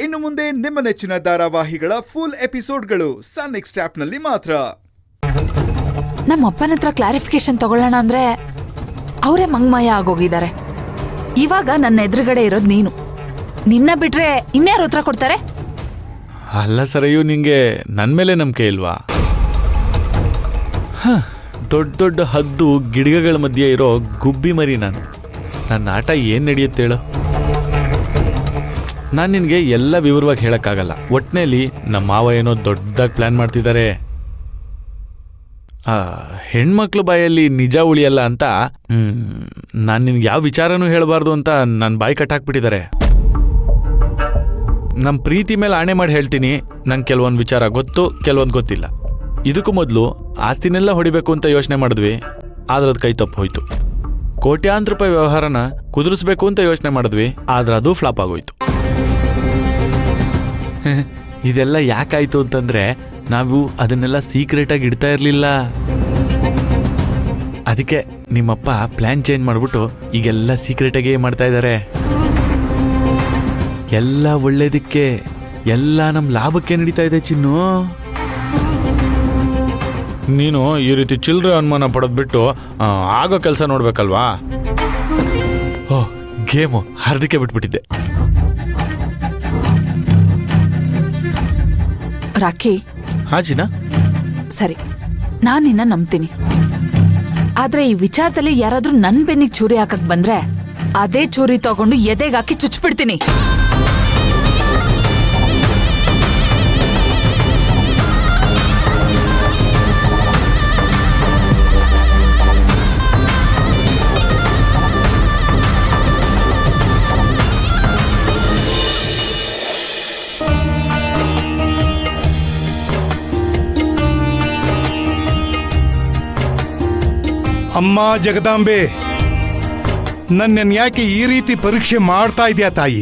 ಇನ್ನು ಮುಂದೆ ನಿಮ್ಮ ನೆಚ್ಚಿನ ಧಾರಾವಾಹಿಗಳ ಫುಲ್ ಎಪಿಸೋಡ್ಗಳು ಸನ್ ನೆಕ್ಸ್ಟ್ ಆಪ್ನಲ್ಲಿ ಮಾತ್ರ. ನಮ್ಮ ಅಪ್ಪನ ಹತ್ರ ಕ್ಲಾರಿಫಿಕೇಶನ್ ತಗೊಳ್ಳೋಣ ಅಂದ್ರೆ ಅವರೇ ಮಂಗ್ಮಯ ಆಗೋಗಿದ್ದಾರೆ. ಇವಾಗ ನನ್ನ ಎದುರುಗಡೆ ಇರೋದು ನೀನು. ನಿನ್ನ ಬಿಟ್ರೆ ಇನ್ಯಾರು ಉತ್ತರ ಕೊಡ್ತಾರೆ? ಅಲ್ಲ ಸರಯ್ಯು, ನಿಂಗೆ ನನ್ನ ಮೇಲೆ ನಂಬಿಕೆ ಇಲ್ವಾ? ದೊಡ್ಡ ದೊಡ್ಡ ಹದ್ದು ಗಿಡಗಳ ಮಧ್ಯೆ ಇರೋ ಗುಬ್ಬಿ ಮರಿ ನಾನು. ನನ್ನ ಆಟ ಏನು ನಡೆಯುತ್ತೆ ಹೇಳು? ನಾನು ನಿನಗೆ ಎಲ್ಲ ವಿವರವಾಗಿ ಹೇಳೋಕ್ಕಾಗಲ್ಲ. ಒಟ್ಟಿನಲ್ಲಿ ನಮ್ಮ ಮಾವ ಏನೋ ದೊಡ್ಡದಾಗಿ ಪ್ಲ್ಯಾನ್ ಮಾಡ್ತಿದ್ದಾರೆ. ಹೆಣ್ಮಕ್ಳು ಬಾಯಲ್ಲಿ ನಿಜ ಉಳಿಯಲ್ಲ ಅಂತ ನಾನು ನಿನ್ಗೆ ಯಾವ ವಿಚಾರನೂ ಹೇಳಬಾರ್ದು ಅಂತ ನನ್ನ ಬಾಯಿ ಕಟ್ಟಾಕ್ಬಿಟ್ಟಿದ್ದಾರೆ. ನಮ್ಮ ಪ್ರೀತಿ ಮೇಲೆ ಆಣೆ ಮಾಡಿ ಹೇಳ್ತೀನಿ, ನಂಗೆ ಕೆಲವೊಂದು ವಿಚಾರ ಗೊತ್ತು, ಕೆಲವೊಂದು ಗೊತ್ತಿಲ್ಲ. ಇದಕ್ಕೂ ಮೊದಲು ಆಸ್ತಿನೆಲ್ಲ ಹೊಡಿಬೇಕು ಅಂತ ಯೋಚನೆ ಮಾಡಿದ್ವಿ, ಆದ್ರೆ ಅದು ಕೈ ತಪ್ಪು ಹೋಯ್ತು. ಕೋಟ್ಯಾಂತರ ರೂಪಾಯಿ ವ್ಯವಹಾರನ ಕುದುರಿಸ್ಬೇಕು ಅಂತ ಯೋಚನೆ ಮಾಡಿದ್ವಿ, ಆದ್ರೆ ಅದು ಫ್ಲಾಪ್ ಆಗೋಯ್ತು. ಇದೆಲ್ಲ ಯಾಕಾಯ್ತು ಅಂತಂದ್ರೆ ನಾವು ಅದನ್ನೆಲ್ಲ ಸೀಕ್ರೆಟಾಗಿ ಇಡ್ತಾ ಇರಲಿಲ್ಲ. ಅದಕ್ಕೆ ನಿಮ್ಮಪ್ಪ ಪ್ಲ್ಯಾನ್ ಚೇಂಜ್ ಮಾಡಿಬಿಟ್ಟು ಈಗೆಲ್ಲ ಸೀಕ್ರೆಟಾಗೇ ಮಾಡ್ತಾ ಇದ್ದಾರೆ. ಎಲ್ಲ ಒಳ್ಳೇದಕ್ಕೆ, ಎಲ್ಲ ನಮ್ಮ ಲಾಭಕ್ಕೆ ನಡೀತಾ ಇದೆ ಚಿನ್ನು. ನೀನು ಈ ರೀತಿ ಚಿಲ್ಲರೆ ಅನುಮಾನ ಪಡೋದು ಬಿಟ್ಟು ಆಗೋ ಕೆಲಸ ನೋಡ್ಬೇಕಲ್ವಾ? ಓಹ್, ಗೇಮು ಅರ್ಧಕ್ಕೆ ಬಿಟ್ಬಿಟ್ಟಿದ್ದೆ. ರಾಕಿ, ಹಾಜಿನಾ? ಸರಿ, ನಾನು ನಿನ್ನ ನಂಬ್ತೀನಿ. ಆದ್ರೆ ಈ ವಿಚಾರದಲ್ಲಿ ಯಾರಾದ್ರೂ ನನ್ ಬೆನ್ನಿಗೆ ಚೂರಿ ಹಾಕಕ್ ಬಂದ್ರೆ ಅದೇ ಚೂರಿ ತಗೊಂಡು ಎದೆಗಾಕಿ ಚುಚ್ಬಿಡ್ತೀನಿ. ಅಮ್ಮ ಜಗದಾಂಬೆ, ನನ್ನನ್ನು ಯಾಕೆ ಈ ರೀತಿ ಪರೀಕ್ಷೆ ಮಾಡ್ತಾ ಇದೆಯಾ ತಾಯಿ?